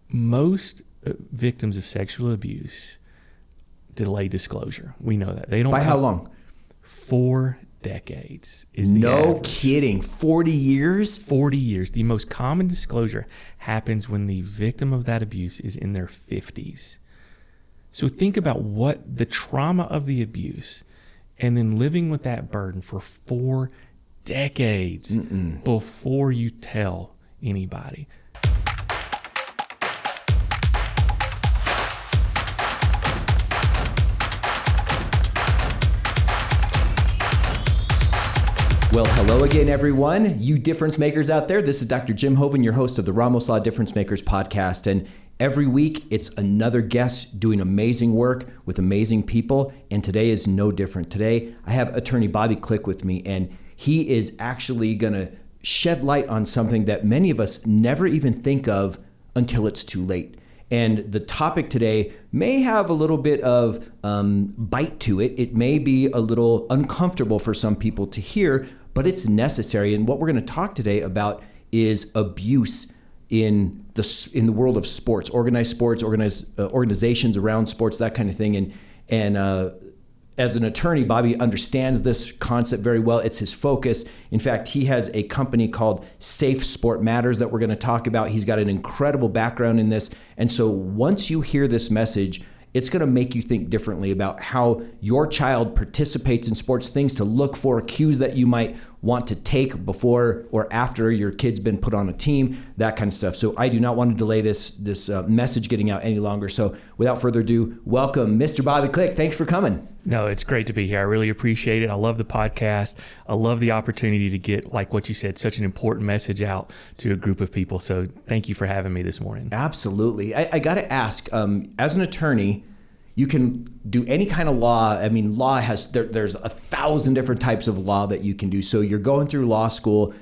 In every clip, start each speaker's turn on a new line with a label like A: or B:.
A: Most victims of sexual abuse delay disclosure. We know that. They don't.
B: By how long?
A: 4 decades is the
B: No
A: average.
B: kidding. 40 years?
A: 40 years. The most common disclosure happens when the victim of that abuse is in their 50s. So think about what the trauma of the abuse and then living with that burden for 4 decades before you tell anybody.
B: Well, hello again, everyone. You difference makers out there. This is Dr. Jim Hoven, your host of the Ramos Law Difference Makers podcast. And every week, it's another guest doing amazing work with amazing people. And today is no different. Today, I have attorney Bobby Click with me, and he is actually going to shed light on something that many of us never even think of until it's too late. And the topic today may have a little bit of bite to it. It may be a little uncomfortable for some people to hear, but it's necessary. And what we're going to talk today about is abuse in the world of sports, organized organizations around sports, that kind of thing. And as an attorney, Bobby understands this concept very well. It's his focus. In fact, he has a company called Safe Sport Matters that we're going to talk about. He's got an incredible background in this. And so once you hear this message, it's going to make you think differently about how your child participates in sports, things to look for, cues that you might want to take before or after your kid's been put on a team, that kind of stuff. So I do not want to delay this message getting out any longer. So without further ado, welcome, Mr. Bobby Click. Thanks for coming.
A: No, it's great to be here. I really appreciate it. I love the podcast. I love the opportunity to get, like what you said, such an important message out to a group of people. So thank you for having me this morning.
B: Absolutely. I got to ask, as an attorney, you can do any kind of law. I mean, law has, there's 1,000 different types of law that you can do. So you're going through law school.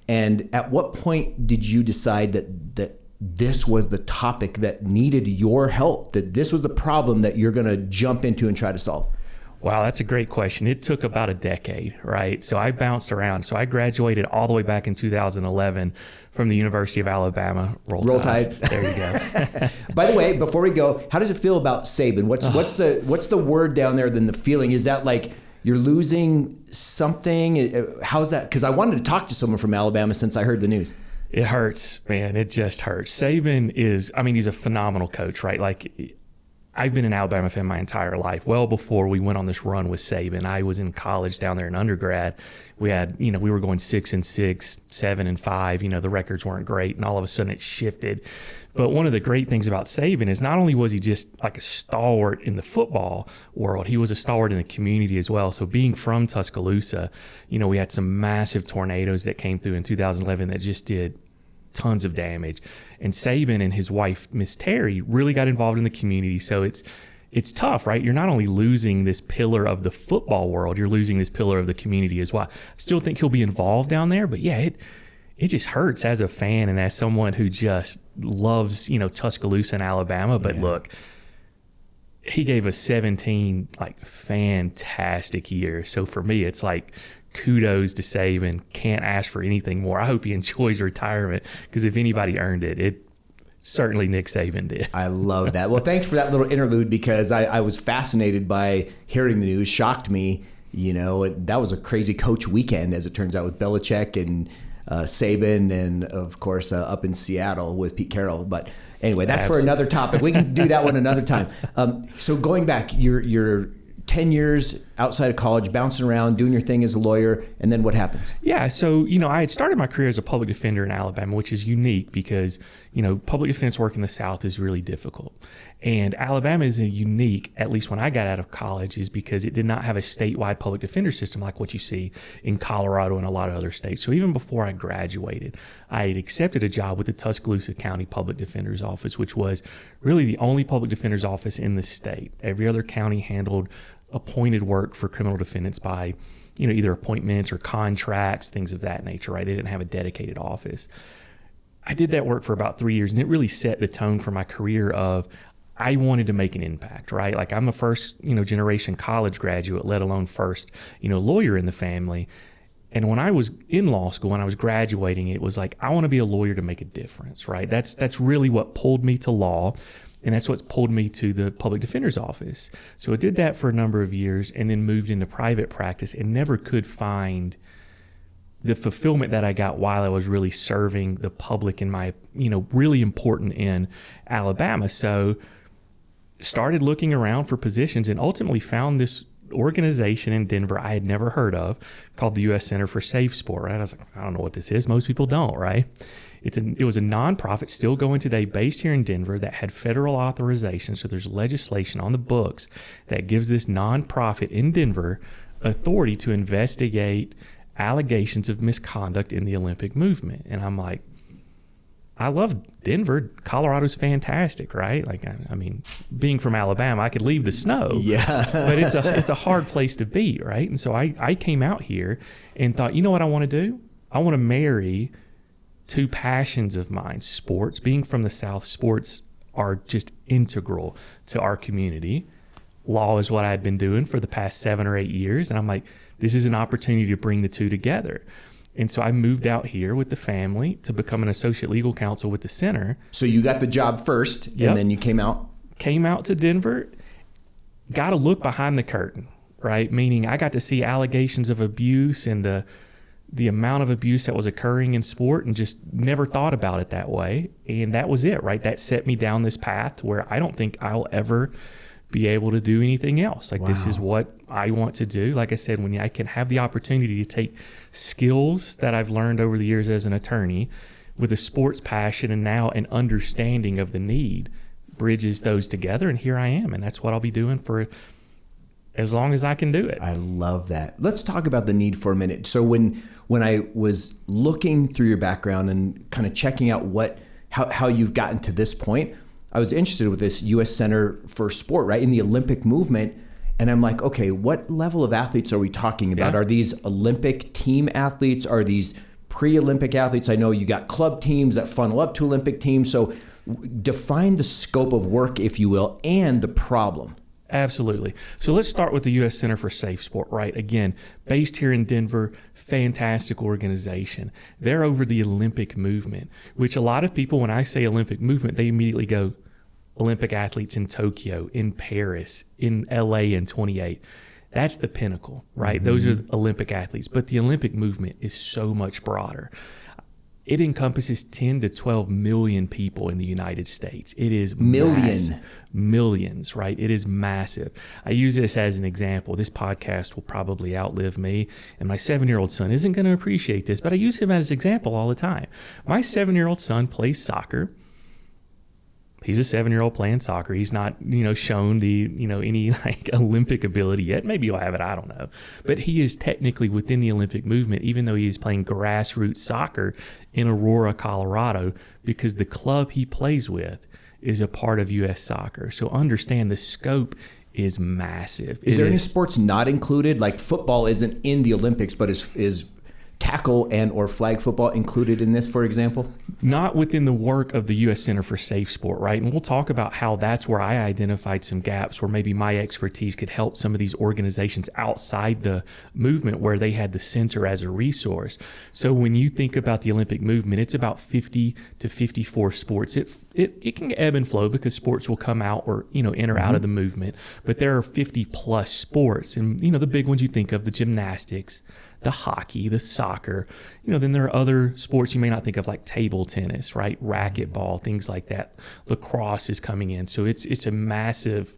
B: And at what point did you decide that this was the topic that needed your help, that this was the problem that you're going to jump into and try to solve?
A: Wow, that's a great question. It took about a decade, right? So I bounced around. So I graduated all the way back in 2011 from the University of Alabama. Roll Tide. There you go.
B: By the way, before we go, how does it feel about Saban? What's the word down there? Then the feeling, is that like you're losing something? How's that? Because I wanted to talk to someone from Alabama since I heard the news.
A: It hurts, man. It just hurts. Saban is, he's a phenomenal coach, right? Like, I've been an Alabama fan my entire life. Well before we went on this run with Saban, I was in college down there in undergrad. We had, we were going 6-6, 7-5. The records weren't great, and all of a sudden it shifted. But one of the great things about Saban is not only was he just like a stalwart in the football world, he was a stalwart in the community as well. So being from Tuscaloosa, we had some massive tornadoes that came through in 2011 that just did tons of damage. And Saban and his wife, Miss Terry, really got involved in the community. So it's tough, right? You're not only losing this pillar of the football world, you're losing this pillar of the community as well. I still think he'll be involved down there, but yeah, it just hurts as a fan and as someone who just loves, Tuscaloosa and Alabama. But look, he gave us 17 fantastic years. So for me, it's like, kudos to Saban. Can't ask for anything more. I hope he enjoys retirement, because if anybody earned it certainly Nick Saban did.
B: I love that. Well, thanks for that little interlude, because I was fascinated by hearing the news. Shocked me. That was a crazy coach weekend, as it turns out, with Belichick and Saban, and of course up in Seattle with Pete Carroll. But anyway, that's for another topic. We can do that one another time. So going back, you're 10 years outside of college, bouncing around, doing your thing as a lawyer, and then what happens?
A: Yeah, so, I had started my career as a public defender in Alabama, which is unique because, public defense work in the South is really difficult. And Alabama is unique, at least when I got out of college, is because it did not have a statewide public defender system like what you see in Colorado and a lot of other states. So even before I graduated, I had accepted a job with the Tuscaloosa County Public Defender's Office, which was really the only public defender's office in the state. Every other county handled appointed work for criminal defendants by, either appointments or contracts, things of that nature, right? They didn't have a dedicated office. I did that work for about 3 years, and it really set the tone for my career of, I wanted to make an impact, right? Like, I'm a first, generation college graduate, let alone first, lawyer in the family. And when I was in law school, when I was graduating, it was like, I want to be a lawyer to make a difference, right? That's really what pulled me to law. And that's what's pulled me to the public defender's office. So I did that for a number of years and then moved into private practice and never could find the fulfillment that I got while I was really serving the public in my, really important in Alabama. So started looking around for positions and ultimately found this organization in Denver I had never heard of called the U.S. Center for Safe Sport, right? I was like, I don't know what this is. Most people don't, right? It was a nonprofit still going today based here in Denver that had federal authorization. So there's legislation on the books that gives this nonprofit in Denver authority to investigate allegations of misconduct in the Olympic movement. And I'm like, I love Denver. Colorado's fantastic, right? Like, I mean, being from Alabama, I could leave the snow.
B: Yeah.
A: But it's a hard place to be, right? And so I came out here and thought, you know what I want to do? I want to marry two passions of mine. Sports. Being from the South, sports are just integral to our community. Law is what I had been doing for the past 7 or 8 years. And I'm like, this is an opportunity to bring the two together. And so I moved out here with the family to become an associate legal counsel with the center.
B: So you got the job first,
A: Yep.
B: and then you came out?
A: Came out to Denver, got to look behind the curtain, right? Meaning I got to see allegations of abuse and the amount of abuse that was occurring in sport and just never thought about it that way. And that was it, right? That set me down this path to where I don't think I'll ever be able to do anything else. Like, This is what I want to do. Like I said, when I can have the opportunity to take skills that I've learned over the years as an attorney with a sports passion and now an understanding of the need, bridges those together, and here I am. And that's what I'll be doing for as long as I can do it.
B: I love that. Let's talk about the need for a minute. So when I was looking through your background and kind of checking out how you've gotten to this point, I was interested with this U.S. Center for Sport, right, in the Olympic movement. And I'm like, okay, what level of athletes are we talking about?
A: Yeah.
B: Are these Olympic team athletes? Are these pre-Olympic athletes? I know you got club teams that funnel up to Olympic teams. So define the scope of work, if you will, and the problem.
A: Absolutely. So let's start with the U.S. Center for Safe Sport, right? Again, based here in Denver, fantastic organization. They're over the Olympic movement, which a lot of people, when I say Olympic movement, they immediately go Olympic athletes in Tokyo, in Paris, in L.A. in 28. That's the pinnacle, right? Mm-hmm. Those are the Olympic athletes. But the Olympic movement is so much broader. It encompasses 10 to 12 million people in the United States. It is millions, right? It is massive. I use this as an example. This podcast will probably outlive me, and my 7-year-old son isn't going to appreciate this, but I use him as an example all the time. My 7-year-old son plays soccer. He's a 7-year-old playing soccer. He's not, shown any like Olympic ability yet. Maybe he'll have it. I don't know. But he is technically within the Olympic movement, even though he is playing grassroots soccer in Aurora, Colorado, because the club he plays with is a part of U.S. Soccer. So understand the scope is massive.
B: Is there any sports not included? Like football isn't in the Olympics, but is tackle and or flag football included in this, for example?
A: Not within the work of the U.S. Center for Safe Sport, right? And we'll talk about how that's where I identified some gaps where maybe my expertise could help some of these organizations outside the movement where they had the center as a resource. So when you think about the Olympic movement, it's about 50 to 54 sports. It can ebb and flow because sports will come out or, in or out of the movement, but there are 50 plus sports. And, the big ones you think of, the gymnastics, the hockey, the soccer, then there are other sports you may not think of like table tennis, right? Racquetball, things like that. Lacrosse is coming in. So it's a massive,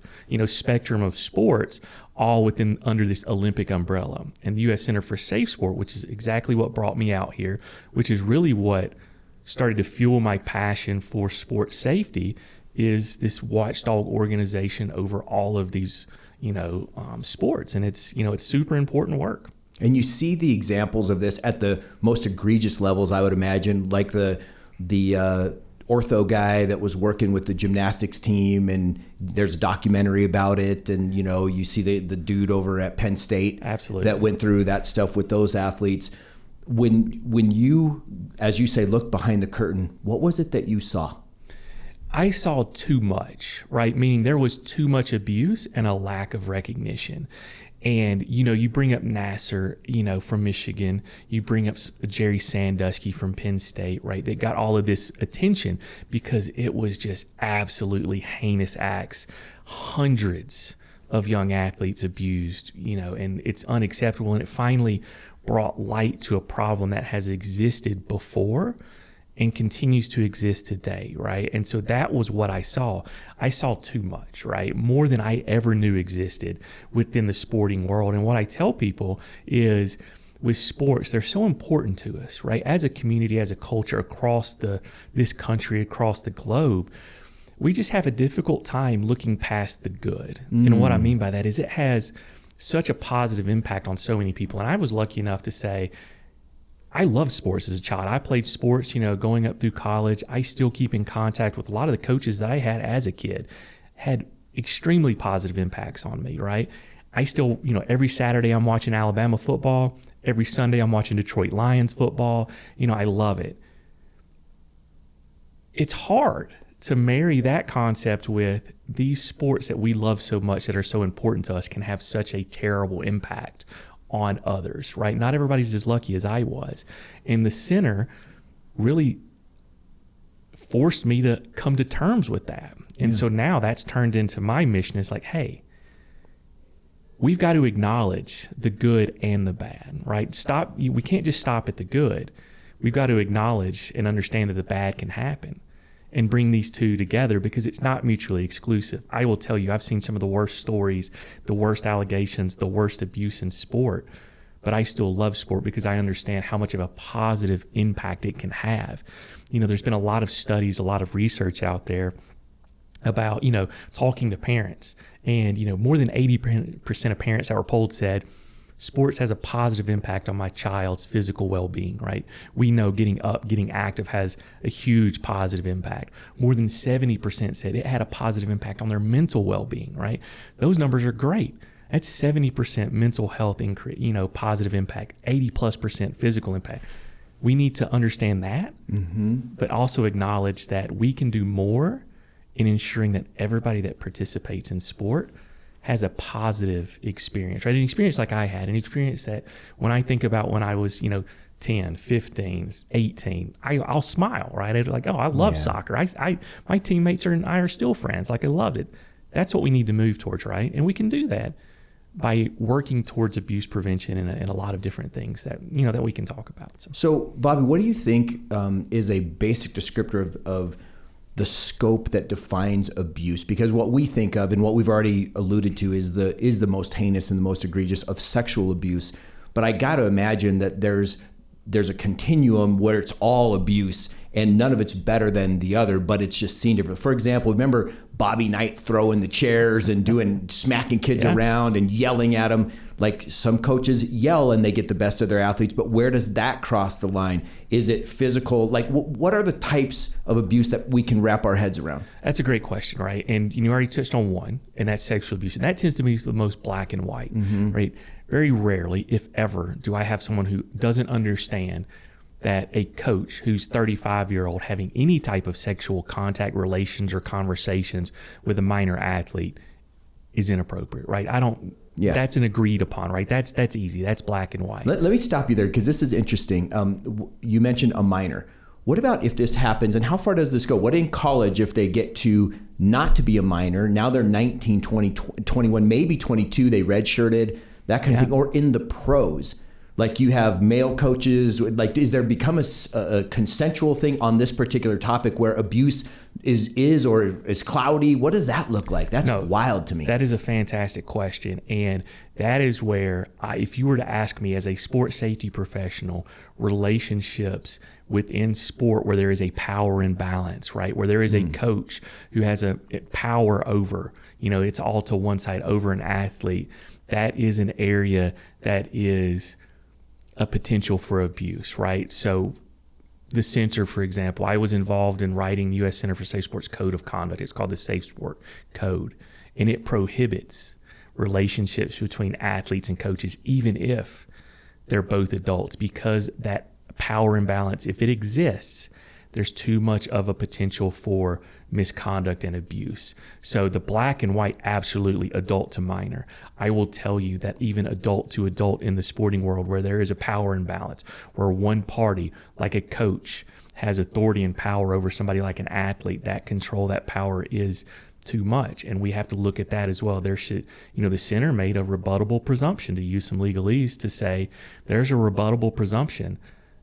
A: spectrum of sports all under this Olympic umbrella. And the U.S. Center for Safe Sport, which is exactly what brought me out here, which is really what started to fuel my passion for sports safety, is this watchdog organization over all of these, sports. And it's super important work.
B: And you see the examples of this at the most egregious levels, I would imagine, like the ortho guy that was working with the gymnastics team, and there's a documentary about it. And, you see the dude over at Penn State
A: Absolutely.
B: That went through that stuff with those athletes. When you, as you say, look behind the curtain, what was it that you saw?
A: I saw too much, right? Meaning there was too much abuse and a lack of recognition. And, you bring up Nasser, from Michigan. You bring up Jerry Sandusky from Penn State, right? They got all of this attention because it was just absolutely heinous acts. Hundreds of young athletes abused, and it's unacceptable. And it finally brought light to a problem that has existed before and continues to exist today, right? And so that was what I saw. I saw too much, right? More than I ever knew existed within the sporting world. And what I tell people is with sports, they're so important to us, right? As a community, as a culture across this country, across the globe, we just have a difficult time looking past the good. And what I mean by that is it has such a positive impact on so many people. And I was lucky enough to say, I loved sports as a child. I played sports, going up through college. I still keep in contact with a lot of the coaches that I had as a kid, had extremely positive impacts on me, right? I still, every Saturday I'm watching Alabama football. Every Sunday I'm watching Detroit Lions football. I love it. It's hard to marry that concept with these sports that we love so much, that are so important to us, can have such a terrible impact on others, right? Not everybody's as lucky as I was. And the center really forced me to come to terms with that. And so now that's turned into my mission. It's like, hey, we've got to acknowledge the good and the bad, right? We can't just stop at the good. We've got to acknowledge and understand that the bad can happen and bring these two together, because it's not mutually exclusive. I will tell you, I've seen some of the worst stories, the worst allegations, the worst abuse in sport, but I still love sport because I understand how much of a positive impact it can have. There's been a lot of studies, a lot of research out there about, talking to parents, and, more than 80% of parents that were polled said, sports has a positive impact on my child's physical well-being, right? We know getting up, getting active has a huge positive impact. More than 70% said it had a positive impact on their mental well-being, right? Those numbers are great. That's 70% mental health increase, positive impact, 80+% physical impact. We need to understand that, but also acknowledge that we can do more in ensuring that everybody that participates in sport has a positive experience, right? An experience like I had, an experience that when I think about when I was, 10, 15, 18, I'll smile, right? I'd like, oh, I love soccer. My teammates and I are still friends. Like, I loved it. That's what we need to move towards, right? And we can do that by working towards abuse prevention and a lot of different things that, that we can talk about.
B: So Bobby, what do you think is a basic descriptor of the scope that defines abuse? Because what we think of, and what we've already alluded to, is the most heinous and the most egregious of sexual abuse. But I got to imagine that there's a continuum where it's all abuse and none of it's better than the other, but it's just seen different. For example, remember Bobby Knight throwing the chairs and smacking kids around and yelling at them. Like, some coaches yell and they get the best of their athletes, but where does that cross the line? Is it physical? Like, what are the types of abuse that we can wrap our heads around?
A: That's a great question, right? And you already touched on one, and that's sexual abuse. And that tends to be the most black and white, right? Very rarely, if ever, do I have someone who doesn't understand that a coach who's 35-year-old having any type of sexual contact, relations, or conversations with a minor athlete is inappropriate, right? That's an agreed upon, right? That's easy. That's black and white.
B: Let me stop you there, because this is interesting. You mentioned a minor. What about if this happens, and how far does this go? What in college if they get to not to be a minor? Now they're 19, 20, 21, maybe 22, they redshirted, that kind of thing. Or in the pros, like you have male coaches, like, is there become a consensual thing on this particular topic where abuse is or is cloudy? What does that look like? That's wild to me.
A: That is a fantastic question. And that is where, if you were to ask me as a sports safety professional, relationships within sport where there is a power imbalance, right? Where there is a coach who has a power over, it's all to one side over an athlete. That is an area that is a potential for abuse, right? So the center, for example, I was involved in writing the U.S. Center for Safe Sports Code of Conduct. It's called the Safe Sport Code, and it prohibits relationships between athletes and coaches, even if they're both adults, because that power imbalance, if it exists, there's too much of a potential for misconduct and abuse. So the black and white, absolutely adult to minor. I will tell you that even adult to adult in the sporting world, where there is a power imbalance, where one party, like a coach, has authority and power over somebody like an athlete, that control, that power is too much. And we have to look at that as well. There should, the center made a rebuttable presumption, to use some legalese, to say there's a rebuttable presumption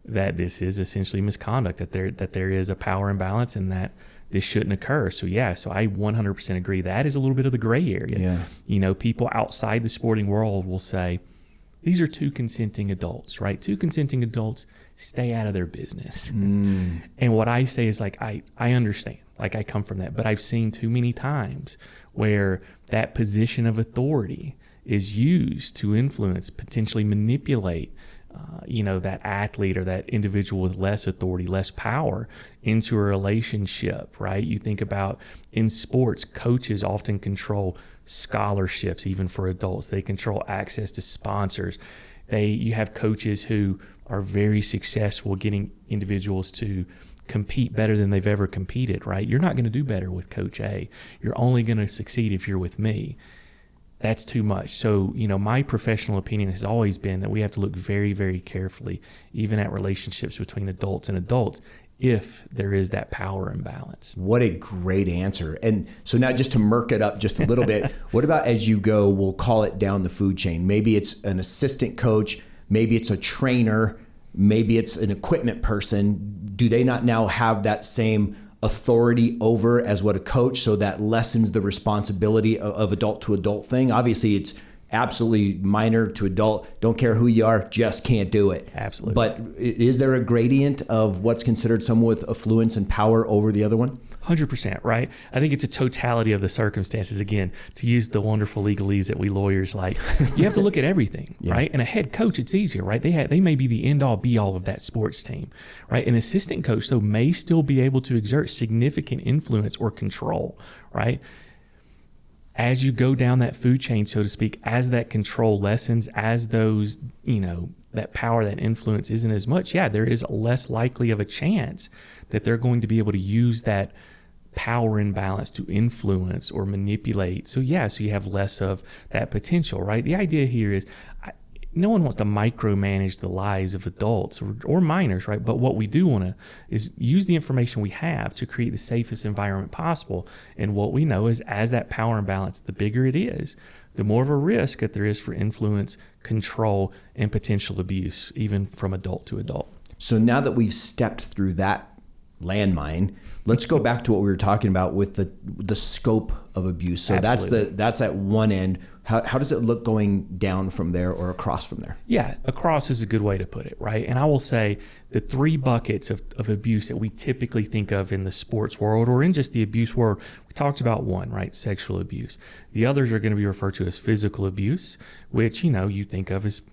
A: that this is essentially misconduct, that there is a power imbalance and that this shouldn't occur. So I 100% agree. That is a little bit of the gray area. Yeah. People outside the sporting world will say, these are two consenting adults, right? Two consenting adults, stay out of their business. And what I say is, like, I understand, like, I come from that, but I've seen too many times where that position of authority is used to influence, potentially manipulate, that athlete or that individual with less authority, less power, into a relationship, right? You think about in sports, coaches often control scholarships, even for adults. They control access to sponsors. You have coaches who are very successful getting individuals to compete better than they've ever competed, right? You're not going to do better with Coach A. You're only going to succeed if you're with me. That's too much. So, my professional opinion has always been that we have to look very, very carefully, even at relationships between adults and adults, if there is that power imbalance.
B: What a great answer. And so now, just to murk it up just a little bit, what about as you go, we'll call it down the food chain? Maybe it's an assistant coach, maybe it's a trainer, maybe it's an equipment person. Do they not now have that same authority over as what a coach, so that lessens the responsibility of adult to adult thing? Obviously, it's absolutely minor to adult. Don't care who you are, just can't do it.
A: Absolutely.
B: But is there a gradient of what's considered someone with affluence and power over the other one?
A: 100%, right? I think it's a totality of the circumstances. Again, to use the wonderful legalese that we lawyers like, you have to look at everything, right? And a head coach, it's easier, right? They may be the end-all, be-all of that sports team, right? An assistant coach, though, may still be able to exert significant influence or control, right? As you go down that food chain, so to speak, as that control lessens, as those, that power, that influence isn't as much, there is less likely of a chance that they're going to be able to use that power imbalance to influence or manipulate. So you have less of that potential, right? The idea here is no one wants to micromanage the lives of adults or minors, right? But what we do want to is use the information we have to create the safest environment possible. And what we know is, as that power imbalance, the bigger it is, the more of a risk that there is for influence, control, and potential abuse, even from adult to adult.
B: So now that we've stepped through that landmine, let's go back to what we were talking about with the scope of abuse. So that's at one end. How does it look going down from there or across from there?
A: Yeah, across is a good way to put it, right? And I will say the three buckets of abuse that we typically think of in the sports world or in just the abuse world, we talked about one, right? Sexual abuse. The others are going to be referred to as physical abuse, which, you think of as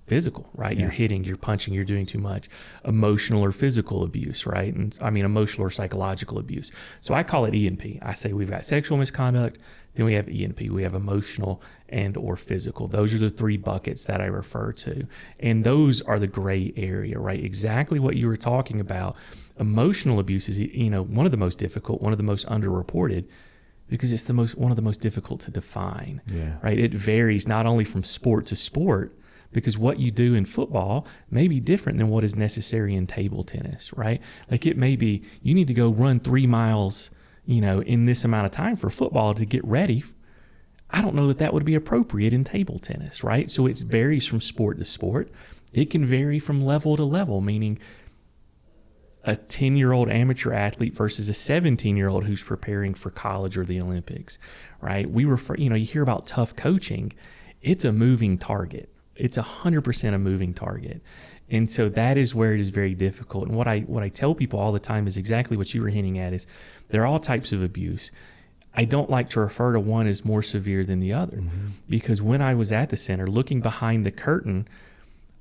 A: physical, right? Yeah. You're hitting, you're punching, you're doing too much. Emotional or physical abuse, right? And emotional or psychological abuse. So I call it E&P. I say we've got sexual misconduct, then we have E&P. We have emotional and or physical. Those are the three buckets that I refer to. And those are the gray area, right? Exactly what you were talking about. Emotional abuse is, one of the most difficult, one of the most underreported, because it's one of the most difficult to define, right? It varies not only from sport to sport, because what you do in football may be different than what is necessary in table tennis, right? Like, it may be you need to go run 3 miles, in this amount of time for football to get ready. I don't know that would be appropriate in table tennis, right? So it varies from sport to sport. It can vary from level to level, meaning a 10-year-old amateur athlete versus a 17-year-old who's preparing for college or the Olympics, right? We you hear about tough coaching. It's a moving target. It's 100% a moving target. And so that is where it is very difficult. And what I tell people all the time is exactly what you were hinting at, is there are all types of abuse. I don't like to refer to one as more severe than the other, because when I was at the center looking behind the curtain,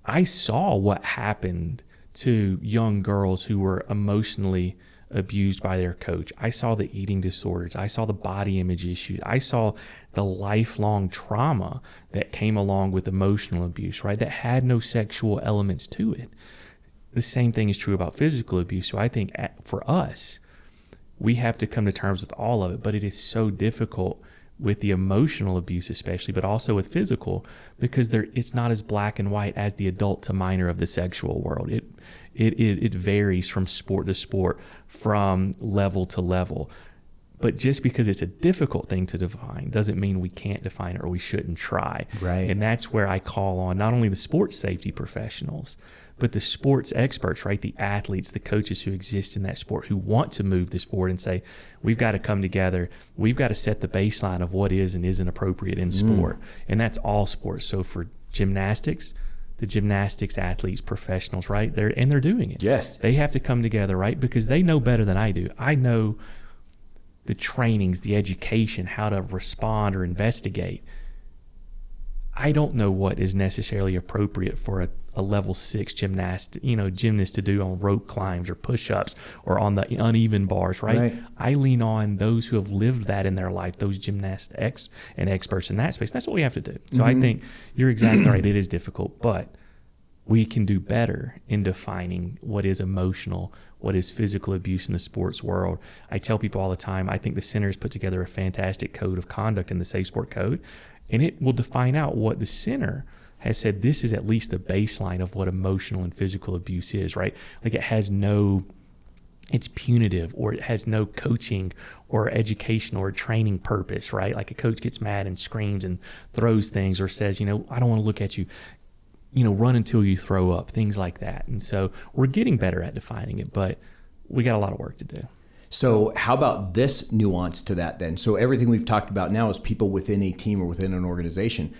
A: I saw what happened to young girls who were emotionally abused by their coach. I saw the eating disorders. I saw the body image issues. I saw the lifelong trauma that came along with emotional abuse, right? That had no sexual elements to it. The same thing is true about physical abuse. So I think for us, we have to come to terms with all of it, but it is so difficult with the emotional abuse especially, but also with physical, because it's not as black and white as the adult to minor of the sexual world. It varies from sport to sport, from level to level. But just because it's a difficult thing to define doesn't mean we can't define it or we shouldn't try.
B: Right.
A: And that's where I call on not only the sports safety professionals, but the sports experts, right? The athletes, the coaches who exist in that sport who want to move this forward and say, we've got to come together. We've got to set the baseline of what is and isn't appropriate in sport. And that's all sports. So for gymnastics, the gymnastics athletes, professionals, right? They're doing it.
B: Yes.
A: They have to come together, right? Because they know better than I do. I know the trainings, the education, how to respond or investigate. I don't know what is necessarily appropriate for a level 6 gymnast to do on rope climbs or push-ups or on the uneven bars, right? I lean on those who have lived that in their life, those gymnasts and experts in that space. That's what we have to do. So I think you're exactly right. It is difficult, but we can do better in defining what is emotional, what is physical abuse in the sports world. I tell people all the time, I think the center has put together a fantastic code of conduct in the Safe Sport Code, and it will define out what the center has said. This is at least the baseline of what emotional and physical abuse is, right? Like it's punitive, or it has no coaching or education or training purpose, right? Like a coach gets mad and screams and throws things or says, I don't want to look at you, run until you throw up, things like that. And so we're getting better at defining it, but we got a lot of work to do.
B: So how about this nuance to that then? So everything we've talked about now is people within a team or within an organization.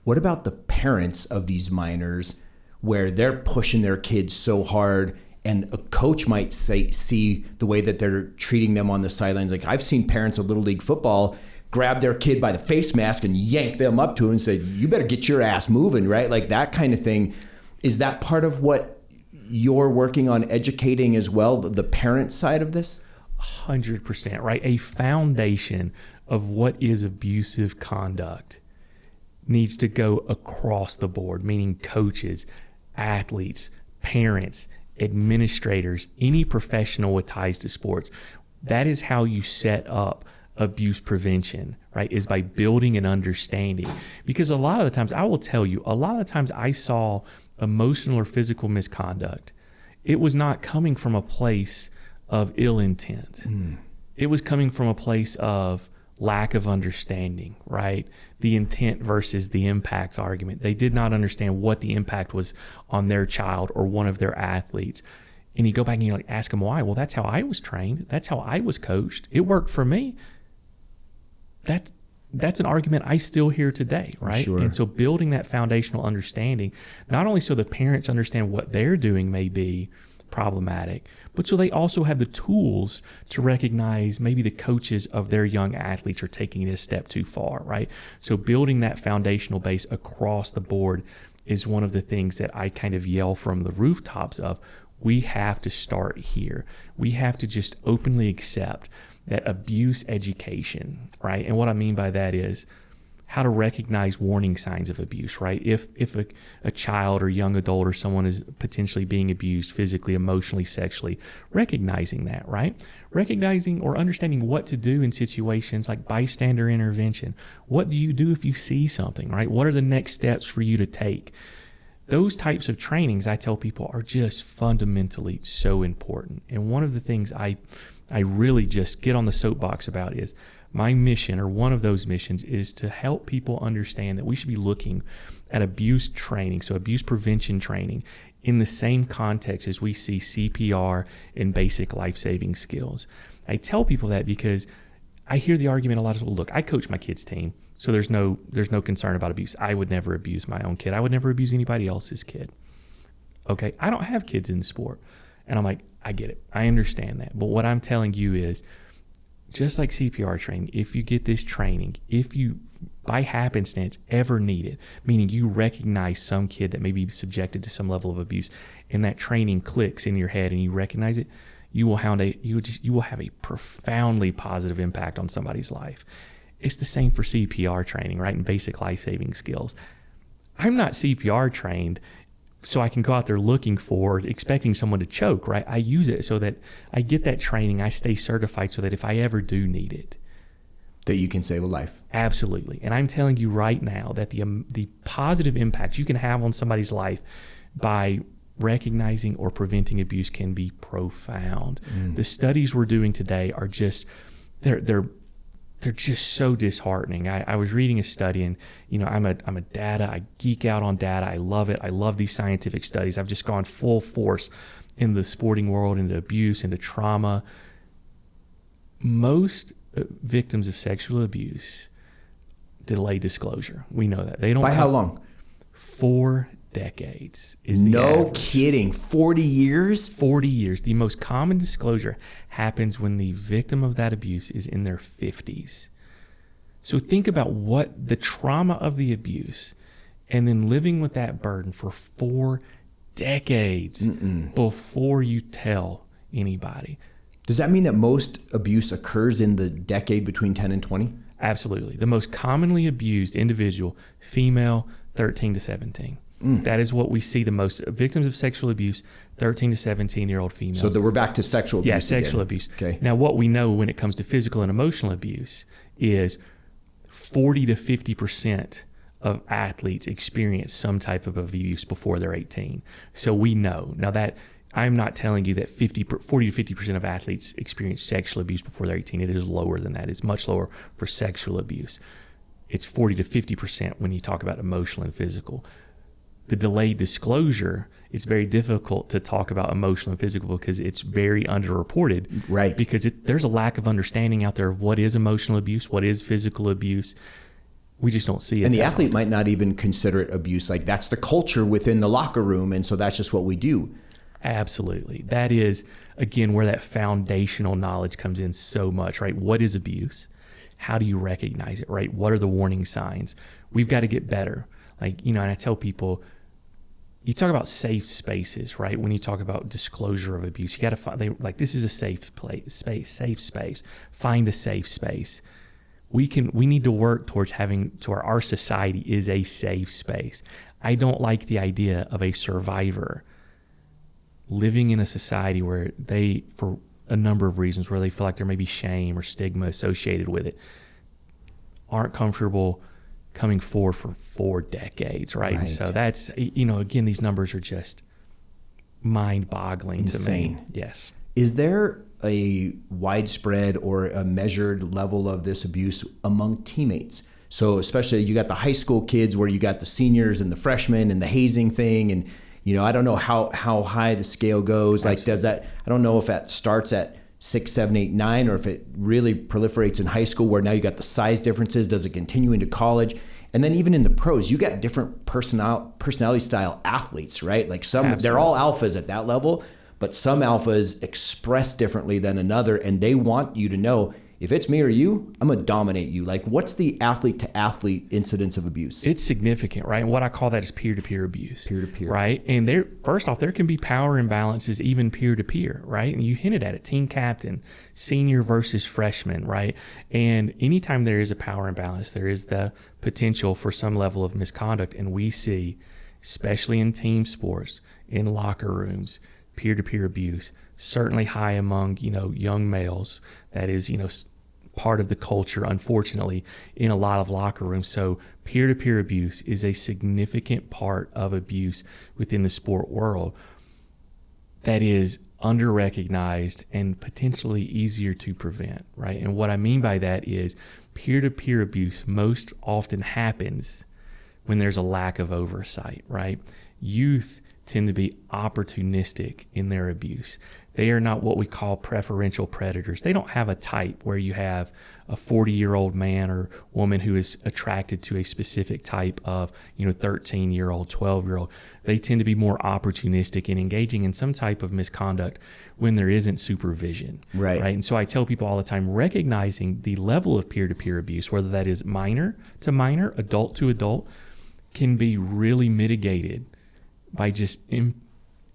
B: What about the parents of these minors where they're pushing their kids so hard, and a coach might see the way that they're treating them on the sidelines? Like, I've seen parents of Little League football grab their kid by the face mask and yank them up to him and say, you better get your ass moving, right? Like that kind of thing. Is that part of what you're working on educating as well, the parent side of this?
A: 100%, right? A foundation of what is abusive conduct needs to go across the board, meaning coaches, athletes, parents, administrators, any professional with ties to sports. That is how you set up abuse prevention, right? Is by building an understanding. Because a lot of the times, I will tell you, I saw emotional or physical misconduct. It was not coming from a place of ill intent. It was coming from a place of lack of understanding, right? The intent versus the impact argument. They did not understand what the impact was on their child or one of their athletes. And you go back and you ask them why. Well, that's how I was trained. That's how I was coached. It worked for me. That's an argument I still hear today, right?
B: Sure.
A: And so building that foundational understanding, not only so the parents understand what they're doing may be problematic, but so they also have the tools to recognize maybe the coaches of their young athletes are taking it a step too far, right? So building that foundational base across the board is one of the things that I kind of yell from the rooftops of. We have to start here. We have to just openly accept that abuse education, right? And what I mean by that is how to recognize warning signs of abuse, right? If a child or young adult or someone is potentially being abused physically, emotionally, sexually, recognizing that, right? Recognizing or understanding what to do in situations like bystander intervention. What do you do if you see something, right? What are the next steps for you to take? Those types of trainings, I tell people, are just fundamentally so important. And one of the things I really just get on the soapbox about is my mission, or one of those missions, is to help people understand that we should be looking at abuse training, so abuse prevention training, in the same context as we see CPR and basic life-saving skills. I tell people that because I hear the argument a lot of, well, look, I coach my kids' team, so there's no concern about abuse. I would never abuse my own kid. I would never abuse anybody else's kid. Okay, I don't have kids in the sport. And I'm like, I get it. I understand that. But what I'm telling you is, just like CPR training, if you get this training, if you, by happenstance, ever need it, meaning you recognize some kid that may be subjected to some level of abuse, and that training clicks in your head and you recognize it, you will have a profoundly positive impact on somebody's life. It's the same for CPR training, right? And basic life-saving skills. I'm not CPR trained so I can go out there looking for, expecting someone to choke, right? I use it so that I get that training. I stay certified so that if I ever do need it,
B: that you can save a life.
A: Absolutely. And I'm telling you right now that the positive impact you can have on somebody's life by recognizing or preventing abuse can be profound. The studies we're doing today are just, they're just so disheartening. I was reading a study, and I'm a data, I geek out on data. I love it. I love these scientific studies. I've just gone full force in the sporting world, into abuse, into trauma. Most victims of sexual abuse delay disclosure. We know that. They don't.
B: By how long?
A: 4 decades is the
B: No
A: average.
B: kidding. 40 years?
A: 40 years. The most common disclosure happens when the victim of that abuse is in their 50s. So think about what the trauma of the abuse, and then living with that burden for 4 decades before you tell anybody.
B: Does that mean that most abuse occurs in the decade between 10 and 20?
A: Absolutely. The most commonly abused individual, female, 13 to 17. That is what we see the most. Victims of sexual abuse, 13 to 17-year-old females.
B: So we're back to sexual abuse.
A: Yeah, sexual
B: again.
A: abuse.
B: Okay.
A: Now, what we know when it comes to physical and emotional abuse is 40 to 50% of athletes experience some type of abuse before they're 18. So we know. Now, that I'm not telling you that 40 to 50% of athletes experience sexual abuse before they're 18. It is lower than that. It's much lower for sexual abuse. It's 40 to 50% when you talk about emotional and physical. The delayed disclosure, it's very difficult to talk about emotional and physical because it's very underreported.
B: Right.
A: Because there's a lack of understanding out there of what is emotional abuse, what is physical abuse. We just don't see it.
B: And the athlete might not even consider it abuse. Like, that's the culture within the locker room, and so that's just what we do.
A: Absolutely. That is, again, where that foundational knowledge comes in so much, right? What is abuse? How do you recognize it, right? What are the warning signs? We've got to get better. Like, and I tell people, you talk about safe spaces, right? When you talk about disclosure of abuse, you got to find, this is a safe safe space. Find a safe space. We need to work towards our society is a safe space. I don't like the idea of a survivor living in a society where they, for a number of reasons, where they feel like there may be shame or stigma associated with it, aren't comfortable coming forward for 4 decades, right? So that's, again, these numbers are just mind-boggling
B: Insane.
A: to me. Yes.
B: Is there a widespread or a measured level of this abuse among teammates? So especially you got the high school kids where you got the seniors and the freshmen and the hazing thing, and I don't know how high the scale goes. Like, does that, I don't know if that starts at 6, 7, 8, 9, or if it really proliferates in high school where now you got the size differences. Does it continue into college? And then even in the pros, you got different personality style athletes, right? Like they're all alphas at that level, but some alphas express differently than another, and they want you to know, if it's me or you, I'm going to dominate you. Like, what's the athlete to athlete incidence of abuse?
A: It's significant, right? And what I call that is peer-to-peer abuse.
B: Peer-to-peer.
A: Right? And first off, there can be power imbalances even peer-to-peer, right? And you hinted at it, team captain, senior versus freshman, right? And anytime there is a power imbalance, there is the potential for some level of misconduct. And we see, especially in team sports, in locker rooms, peer-to-peer abuse, certainly high among, young males. That is, part of the culture, unfortunately, in a lot of locker rooms. So peer-to-peer abuse is a significant part of abuse within the sport world that is under-recognized and potentially easier to prevent, right? And what I mean by that is peer-to-peer abuse most often happens when there's a lack of oversight, right? Youth tend to be opportunistic in their abuse. They are not what we call preferential predators. They don't have a type where you have a 40-year-old man or woman who is attracted to a specific type of, 13-year-old, 12-year-old. They tend to be more opportunistic in engaging in some type of misconduct when there isn't supervision.
B: Right.
A: And so I tell people all the time, recognizing the level of peer-to-peer abuse, whether that is minor to minor, adult to adult, can be really mitigated by just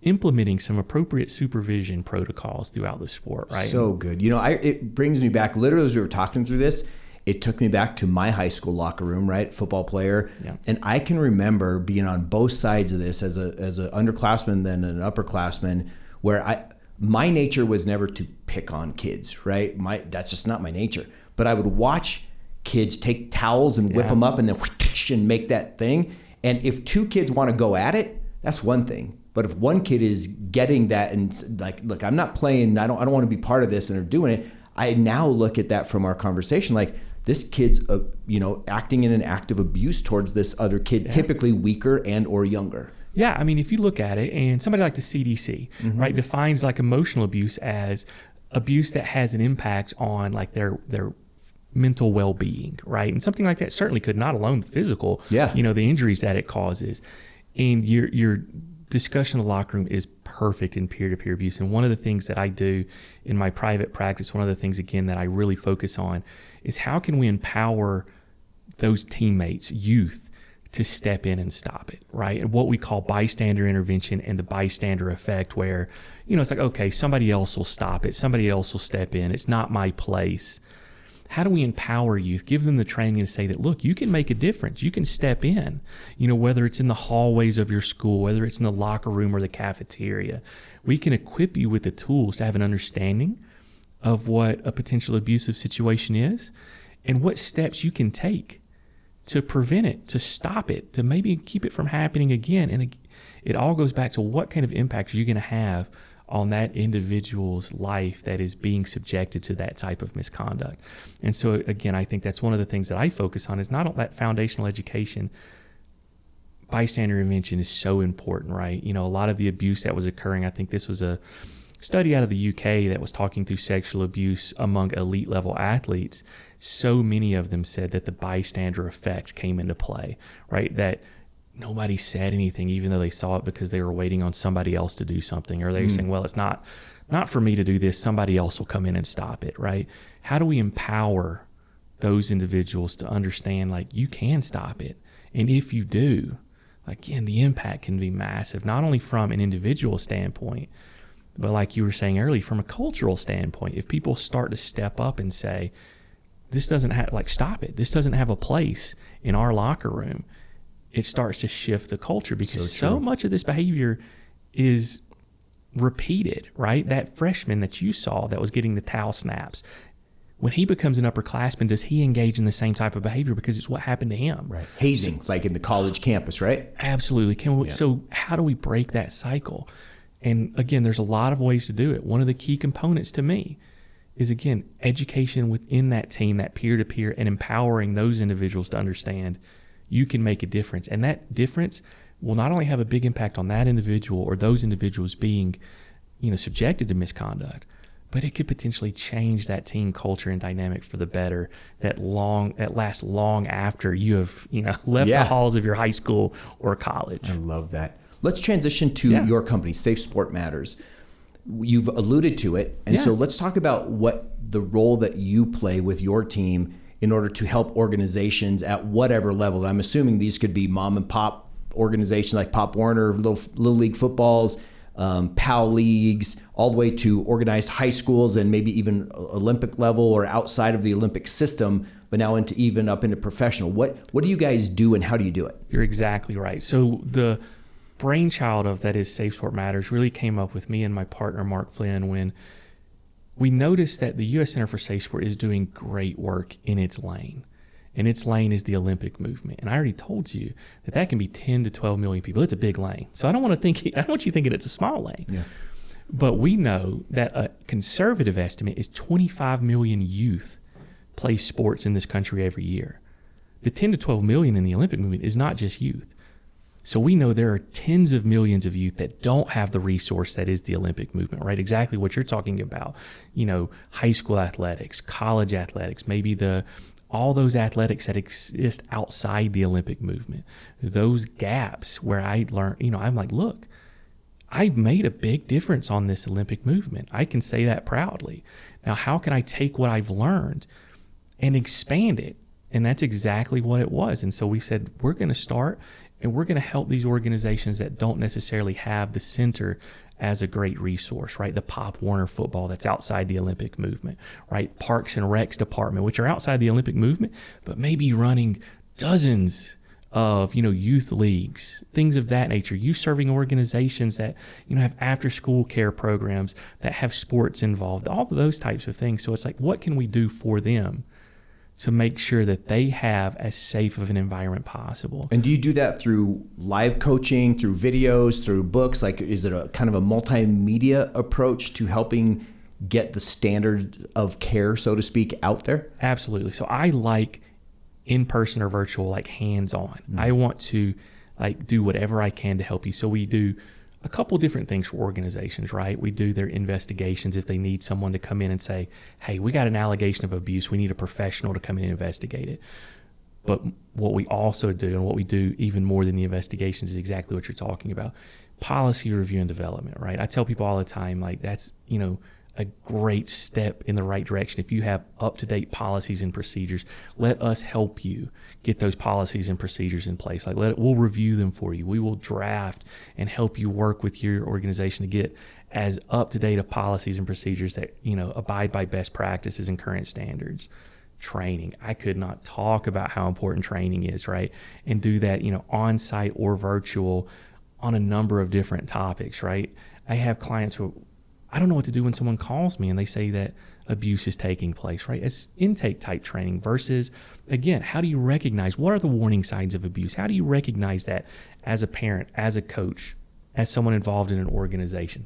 A: implementing some appropriate supervision protocols throughout the sport, right?
B: So good. It brings me back, literally as we were talking through this, it took me back to my high school locker room, right? Football player.
A: Yeah.
B: And I can remember being on both sides of this as an underclassman, then an upperclassman, where my nature was never to pick on kids, right? That's just not my nature. But I would watch kids take towels and whip them up and then whoosh, and make that thing. And if two kids want to go at it, that's one thing. But if one kid is getting that and like, look, I'm not playing, I don't want to be part of this, and are doing it, I now look at that from our conversation like, this kid's acting in an act of abuse towards this other kid, typically weaker and or younger.
A: Yeah, I mean, if you look at it, and somebody like the CDC, right, defines like emotional abuse as abuse that has an impact on like their mental well-being, right? And something like that certainly could, not alone the physical, the injuries that it causes. And your discussion in the locker room is perfect in peer-to-peer abuse. And one of the things that I do in my private practice, one of the things, again, that I really focus on is how can we empower those teammates, youth, to step in and stop it, right? And what we call bystander intervention and the bystander effect, where, it's like, okay, somebody else will stop it. Somebody else will step in. It's not my place. How do we empower youth, give them the training to say that, look, you can make a difference. You can step in, whether it's in the hallways of your school, whether it's in the locker room or the cafeteria. We can equip you with the tools to have an understanding of what a potential abusive situation is and what steps you can take to prevent it, to stop it, to maybe keep it from happening again. And it all goes back to what kind of impact are you going to have on that individual's life that is being subjected to that type of misconduct. And so, again, I think that's one of the things that I focus on is not that foundational education. Bystander intervention is so important, right? A lot of the abuse that was occurring, I think this was a study out of the UK that was talking through sexual abuse among elite level athletes. So many of them said that the bystander effect came into play, right? That nobody said anything, even though they saw it, because they were waiting on somebody else to do something, or they were saying, well, it's not for me to do this. Somebody else will come in and stop it, right? How do we empower those individuals to understand, like, you can stop it? And if you do, again, the impact can be massive, not only from an individual standpoint, but like you were saying earlier, from a cultural standpoint. If people start to step up and say, this doesn't have, like, stop it. This doesn't have a place in our locker room. It starts to shift the culture, because so much of this behavior is repeated, right? That freshman that you saw that was getting the towel snaps, when he becomes an upperclassman, does he engage in the same type of behavior because it's what happened to him? Right.
B: Hazing, like in the college campus, right?
A: Absolutely. So how do we break that cycle? And again, there's a lot of ways to do it. One of the key components to me is, again, education within that team, that peer-to-peer, and empowering those individuals to understand you can make a difference. And that difference will not only have a big impact on that individual or those individuals being, subjected to misconduct, but it could potentially change that team culture and dynamic for the better that lasts long after you have, left the halls of your high school or college.
B: I love that. Let's transition to your company, Safe Sport Matters. You've alluded to it, and so let's talk about what the role that you play with your team in order to help organizations at whatever level. I'm assuming these could be mom and pop organizations like Pop Warner, Little League footballs, PAL leagues, all the way to organized high schools and maybe even Olympic level or outside of the Olympic system, but now even up into professional. What do you guys do, and how do you do it?
A: You're exactly right. So the brainchild of that is Safe Sport Matters really came up with me and my partner Mark Flynn when we noticed that the U.S. Center for Safe Sport is doing great work in its lane. And its lane is the Olympic movement. And I already told you that can be 10 to 12 million people. It's a big lane. So I don't want you thinking it's a small lane. Yeah. But we know that a conservative estimate is 25 million youth play sports in this country every year. The 10 to 12 million in the Olympic movement is not just youth. So we know there are tens of millions of youth that don't have the resource that is the Olympic movement, right? Exactly what you're talking about. High school athletics, college athletics, maybe all those athletics that exist outside the Olympic movement. Those gaps where I learned, I'm like, look, I've made a big difference on this Olympic movement. I can say that proudly. Now, how can I take what I've learned and expand it? And that's exactly what it was. And so we said, we're going to start And we're going to help these organizations that don't necessarily have the center as a great resource, right? The Pop Warner football that's outside the Olympic movement, right? Parks and Recs department, which are outside the Olympic movement, but maybe running dozens of, youth leagues, things of that nature. You serving organizations that, have after school care programs that have sports involved, all of those types of things. So it's like, what can we do for them to make sure that they have as safe of an environment possible?
B: And do you do that through live coaching, through videos, through books? Like, is it a kind of a multimedia approach to helping get the standard of care, so to speak, out there?
A: Absolutely. So I like in-person or virtual, like hands-on. I want to do whatever I can to help you. So we do a couple different things for organizations, right? We do their investigations if they need someone to come in and say, hey, we got an allegation of abuse. We need a professional to come in and investigate it. But what we also do, and what we do even more than the investigations, is exactly what you're talking about. Policy review and development, right? I tell people all the time, that's, a great step in the right direction. If you have up-to-date policies and procedures, let us help you get those policies and procedures in place. We'll review them for you. We will draft and help you work with your organization to get as up-to-date of policies and procedures that, abide by best practices and current standards. Training. I could not talk about how important training is, right? And do that, on-site or virtual on a number of different topics, right? I have clients who, I don't know what to do when someone calls me and they say that abuse is taking place, right? It's intake type training versus, again, how do you recognize, what are the warning signs of abuse? How do you recognize that as a parent, as a coach, as someone involved in an organization?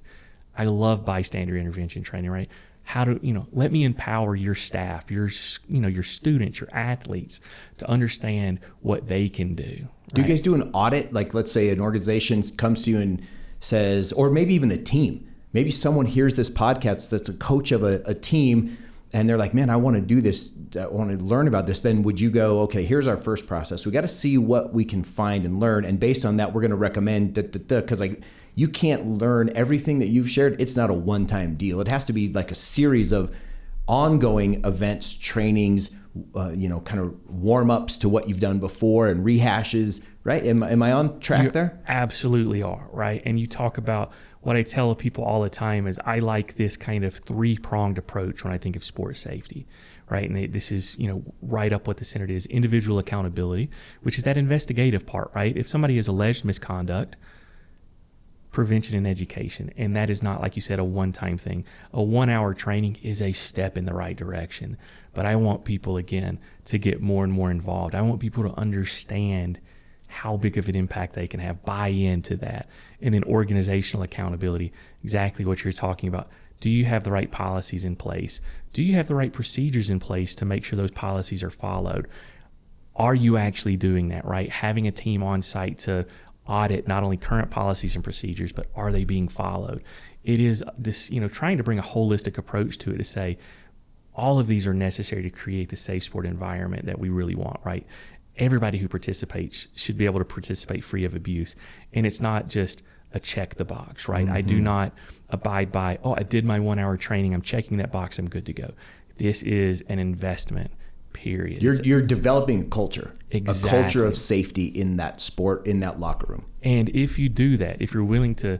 A: I love bystander intervention training, right? How to, let me empower your staff, your students, your athletes to understand what they can do. Right?
B: Do you guys do an audit? Like, let's say an organization comes to you and says, or maybe even a team, maybe someone hears this podcast that's a coach of a team and they're like, man, I want to do this. I want to learn about this. Then would you go, okay, here's our first process. We got to see what we can find and learn. And based on that, we're going to recommend because you can't learn everything that you've shared. It's not a one-time deal. It has to be like a series of ongoing events, trainings, kind of warm-ups to what you've done before and rehashes, right? Am I on track there?
A: Absolutely are, right? And you talk about, what I tell people all the time is I like this kind of three-pronged approach when I think of sports safety, right? And this is, right up what the center is: individual accountability, which is that investigative part, right? If somebody has alleged misconduct, prevention and education. And that is not, like you said, a one-time thing. A 1-hour training is a step in the right direction. But I want people, again, to get more and more involved. I want people to understand how big of an impact they can have, buy into that. And then organizational accountability, exactly what you're talking about. Do you have the right policies in place? Do you have the right procedures in place to make sure those policies are followed? Are you actually doing that, right? Having a team on site to audit not only current policies and procedures, but are they being followed? It is this, trying to bring a holistic approach to it to say all of these are necessary to create the safe sport environment that we really want, right? Everybody who participates should be able to participate free of abuse. And it's not just a check the box, right? Mm-hmm. I do not abide by, I did my 1-hour training, I'm checking that box, I'm good to go. This is an investment, period.
B: You're developing a culture,
A: exactly.
B: A culture of safety in that sport, in that locker room.
A: And if you do that, if you're willing to,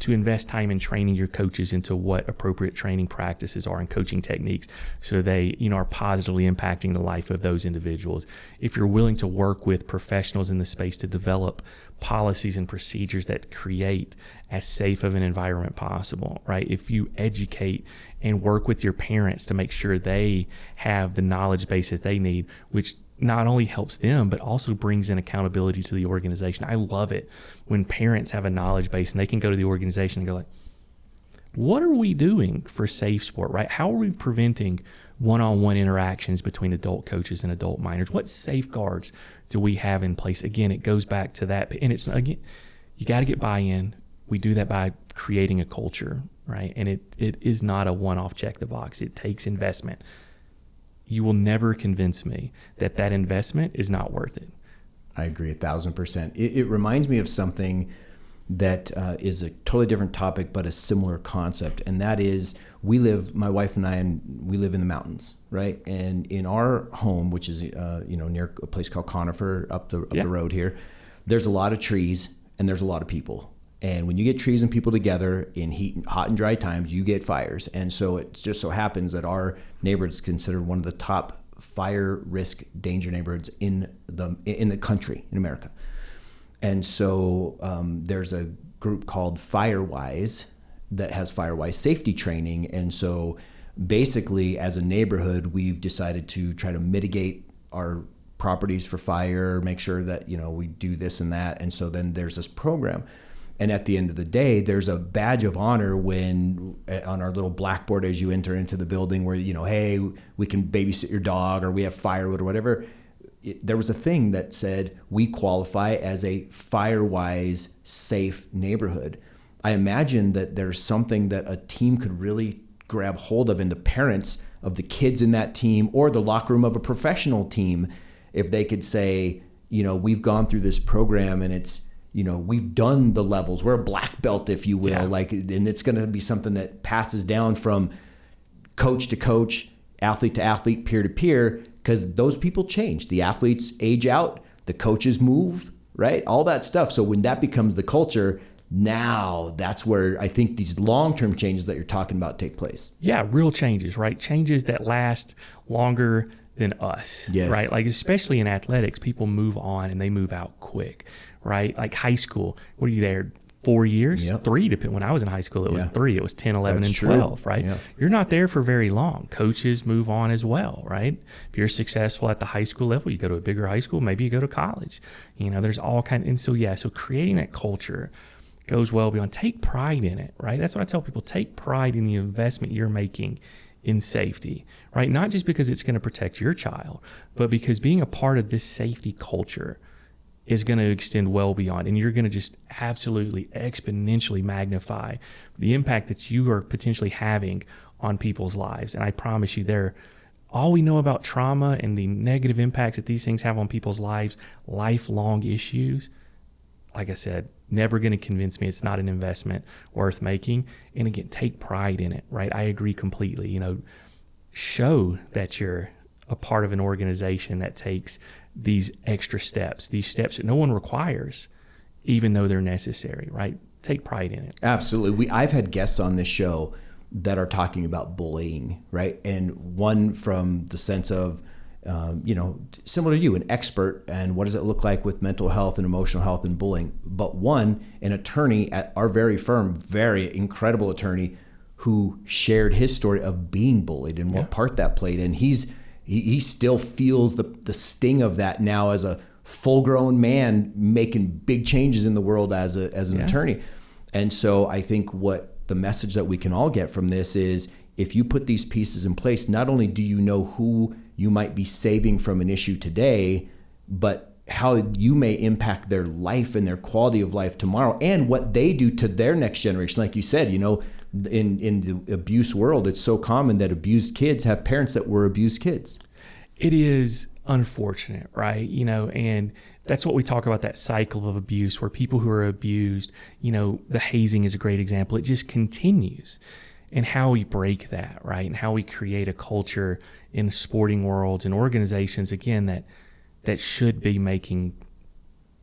A: to invest time in training your coaches into what appropriate training practices are and coaching techniques so they, are positively impacting the life of those individuals. If you're willing to work with professionals in the space to develop policies and procedures that create as safe of an environment possible, right? If you educate and work with your parents to make sure they have the knowledge base that they need, which not only helps them, but also brings in accountability to the organization. I love it when parents have a knowledge base and they can go to the organization and go like, what are we doing for safe sport, right? How are we preventing one-on-one interactions between adult coaches and adult minors? What safeguards do we have in place? Again, it goes back to that. And it's, again, you got to get buy-in. We do that by creating a culture, right? And it is not a one-off check the box. It takes investment. You will never convince me that that investment is not worth it.
B: I agree 1,000%. It reminds me of something that is a totally different topic, but a similar concept. And that is, my wife and I, we live in the mountains, right? And in our home, which is, near a place called Conifer up the road here, there's a lot of trees and there's a lot of people. And when you get trees and people together in hot and dry times, you get fires. And so it just so happens that our neighborhood is considered one of the top fire risk danger neighborhoods in the country, in America. And so there's a group called Firewise that has Firewise safety training. And so basically, as a neighborhood, we've decided to try to mitigate our properties for fire, make sure that, we do this and that. And so then there's this program. And at the end of the day, there's a badge of honor when on our little blackboard as you enter into the building where, hey, we can babysit your dog or we have firewood or whatever. There was a thing that said we qualify as a Firewise safe neighborhood. I imagine that there's something that a team could really grab hold of in the parents of the kids in that team or the locker room of a professional team if they could say, we've gone through this program and it's, we've done the levels. We're a black belt, if you will, and it's going to be something that passes down from coach to coach, athlete to athlete, peer to peer, because those people change. The athletes age out, the coaches move, right? All that stuff. So when that becomes the culture, now that's where I think these long-term changes that you're talking about take place.
A: Yeah, real changes, right? Changes that last longer than us, right? Like especially in athletics, people move on and they move out quick, right? Like high school, what are you there, 4 years?
B: Yep.
A: 3, when I was in high school, it was 3. It was 10, 11,
B: That's
A: and
B: true.
A: 12, right?
B: Yeah.
A: You're not there for very long. Coaches move on as well, right? If you're successful at the high school level, you go to a bigger high school, maybe you go to college. There's all and so creating that culture goes well beyond. Take pride in it, right? That's what I tell people. Take pride in the investment you're making in safety, right? Not just because it's going to protect your child, but because being a part of this safety culture is going to extend well beyond, and you're going to just absolutely exponentially magnify the impact that you are potentially having on people's lives. And I promise you, all we know about trauma and the negative impacts that these things have on people's lives, lifelong issues, like I said, never going to convince me it's not an investment worth making. And again, take pride in it, right? I agree completely. Show that you're a part of an organization that takes these extra steps, these steps that no one requires, even though they're necessary, right? Take pride in it.
B: Absolutely. I've had guests on this show that are talking about bullying, right? And one from the sense of, similar to you, an expert, and what does it look like with mental health and emotional health and bullying? But one, an attorney at our very firm, very incredible attorney, who shared his story of being bullied and what part that played. And he still feels the sting of that now as a full-grown man making big changes in the world as an attorney. And so I think what the message that we can all get from this is, if you put these pieces in place, not only do you know who you might be saving from an issue today, but how you may impact their life and their quality of life tomorrow, and what they do to their next generation. Like you said, in the abuse world, it's so common that abused kids have parents that were abused kids.
A: It is unfortunate, right? And that's what we talk about, that cycle of abuse, where people who are abused, the hazing is a great example. It just continues. And how we break that, right? And how we create a culture in sporting worlds and organizations, again, that should be making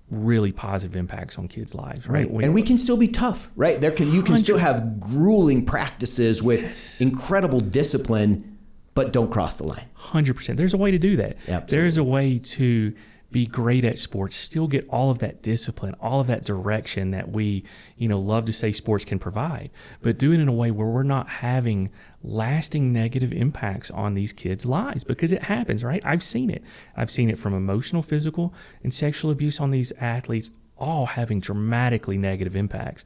A: really positive impacts on kids' lives, right?
B: And we can still be tough, right? You can still have grueling practices with incredible discipline, but don't cross the line.
A: 100%. There's a way to do that.
B: Absolutely.
A: There's a way to be great at sports, still get all of that discipline, all of that direction that we, love to say sports can provide, but do it in a way where we're not having lasting negative impacts on these kids' lives, because it happens, right? I've seen it. I've seen it from emotional, physical, and sexual abuse on these athletes, all having dramatically negative impacts.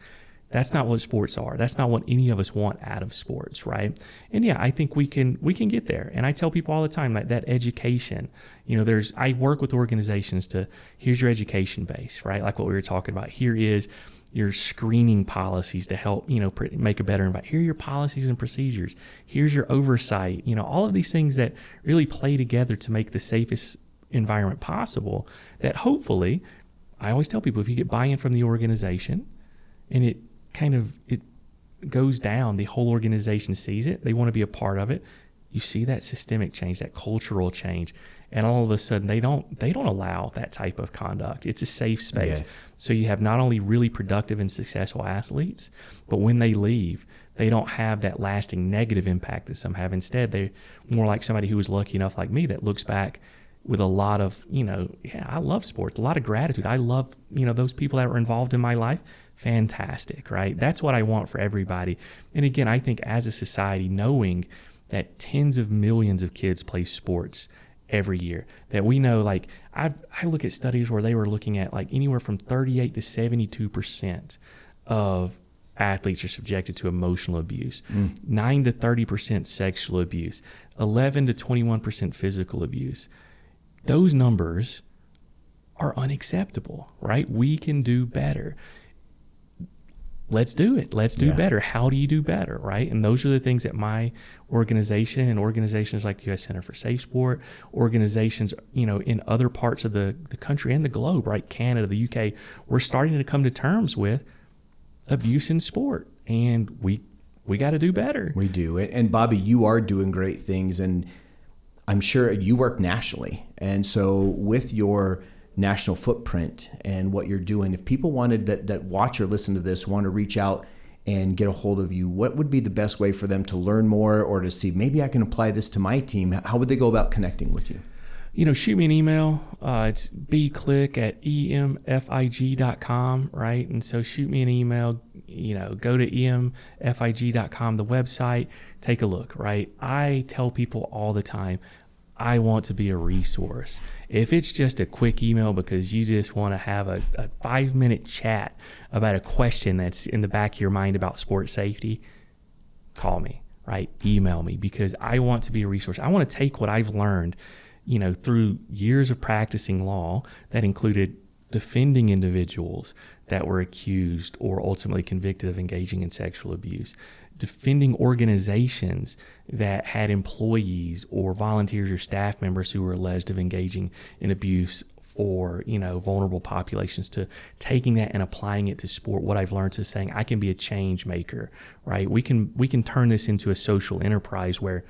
A: That's not what sports are. That's not what any of us want out of sports, right? And I think we can get there. And I tell people all the time that education, I work with organizations here's your education base, right? Like what we were talking about. Here is your screening policies to help, make a better environment. Here are your policies and procedures. Here's your oversight. All of these things that really play together to make the safest environment possible, that hopefully, I always tell people, if you get buy-in from the organization and it goes down, the whole organization sees it, they want to be a part of it, you see that systemic change, that cultural change, and all of a sudden they don't allow that type of conduct. It's a safe space.
B: Yes.
A: So you have not only really productive and successful athletes, but when they leave, they don't have that lasting negative impact that some have. Instead, they're more like somebody who was lucky enough like me that looks back with a lot of, I love sports, a lot of gratitude. I love, those people that were involved in my life. Fantastic, right? That's what I want for everybody. And again, I think as a society, knowing that tens of millions of kids play sports every year, that we know, like I look at studies where they were looking at like anywhere from 38 to 72% of athletes are subjected to emotional abuse, 9 to 30% sexual abuse, 11 to 21% physical abuse. Those numbers are unacceptable, right? We can do better. Let's do it. Let's do better. How do you do better, right? And those are the things that my organization and organizations like the U.S. Center for Safe Sport, organizations, in other parts of the country and the globe, right? Canada, the UK, we're starting to come to terms with abuse in sport. And we got to do better.
B: We do. And Bobby, you are doing great things. And I'm sure you work nationally. And so with your national footprint and what you're doing, if people wanted that watch or listen to this, want to reach out and get a hold of you, what would be the best way for them to learn more or to see, maybe I can apply this to my team? How would they go about connecting with you?
A: Shoot me an email. It's bclick@emfig.com, right? And so shoot me an email, go to emfig.com, the website, take a look, right? I tell people all the time, I want to be a resource. If it's just a quick email because you just want to have a 5-minute chat about a question that's in the back of your mind about sports safety, call me, right? Email me, because I want to be a resource. I want to take what I've learned, through years of practicing law that included defending individuals that were accused or ultimately convicted of engaging in sexual abuse, defending organizations that had employees or volunteers or staff members who were alleged of engaging in abuse for, vulnerable populations, to taking that and applying it to sport. What I've learned is saying I can be a change maker, right? We can turn this into a social enterprise where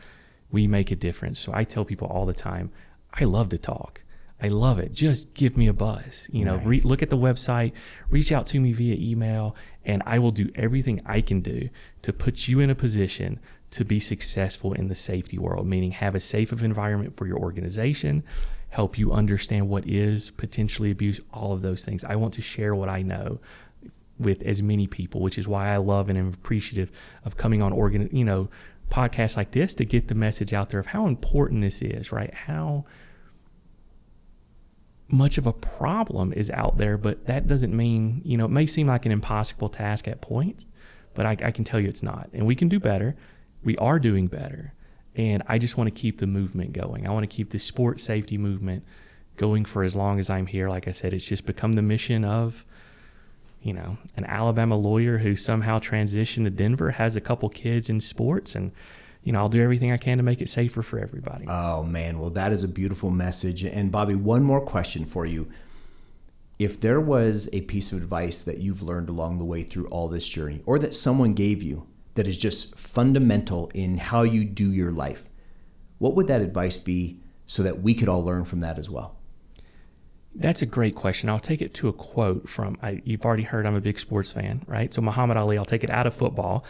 A: we make a difference. So I tell people all the time, I love to talk. I love it. Just give me a buzz.
B: Nice.
A: Look at the website, reach out to me via email, and I will do everything I can do to put you in a position to be successful in the safety world, meaning have a safe environment for your organization, help you understand what is potentially abuse, all of those things. I want to share what I know with as many people, which is why I love and am appreciative of coming on podcasts like this to get the message out there of how important this is, right? How much of a problem is out there, but that doesn't mean, it may seem like an impossible task at points, but I can tell you it's not. And we can do better. We are doing better. And I just want to keep the movement going. I want to keep the sports safety movement going for as long as I'm here. Like I said, it's just become the mission of, an Alabama lawyer who somehow transitioned to Denver, has a couple kids in sports, and I'll do everything I can to make it safer for everybody.
B: Oh, man. Well, that is a beautiful message. And Bobby, one more question for you. If there was a piece of advice that you've learned along the way through all this journey, or that someone gave you that is just fundamental in how you do your life, what would that advice be so that we could all learn from that as well?
A: That's a great question. I'll take it to a quote from, you've already heard I'm a big sports fan, right? So Muhammad Ali, I'll take it out of football.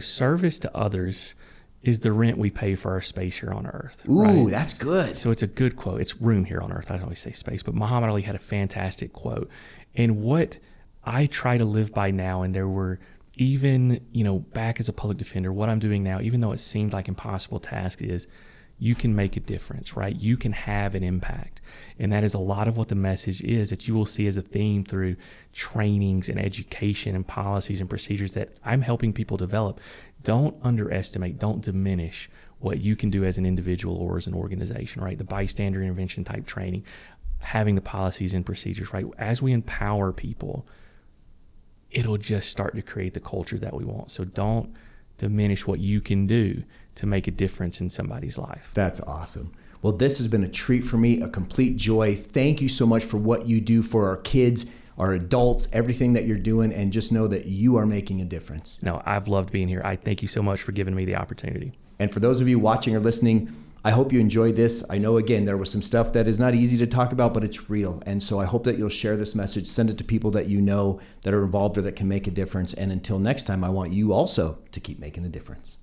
A: Service to others is the rent we pay for our space here on earth.
B: Ooh,
A: right?
B: That's good.
A: So it's a good quote. It's room here on earth. I always say space, but Muhammad Ali had a fantastic quote. And what I try to live by now, and there were even, back as a public defender, what I'm doing now, even though it seemed like impossible task, is you can make a difference, right? You can have an impact. And that is a lot of what the message is that you will see as a theme through trainings and education and policies and procedures that I'm helping people develop. Don't underestimate, don't diminish what you can do as an individual or as an organization, right? The bystander intervention type training, having the policies and procedures, right? As we empower people, it'll just start to create the culture that we want. So don't diminish what you can do to make a difference in somebody's life.
B: That's awesome. Well, this has been a treat for me, a complete joy. Thank you so much for what you do for our kids, our adults, everything that you're doing, and just know that you are making a difference.
A: No, I've loved being here. I thank you so much for giving me the opportunity.
B: And for those of you watching or listening, I hope you enjoyed this. I know, again, there was some stuff that is not easy to talk about, but it's real. And so I hope that you'll share this message, send it to people that you know that are involved or that can make a difference. And until next time, I want you also to keep making a difference.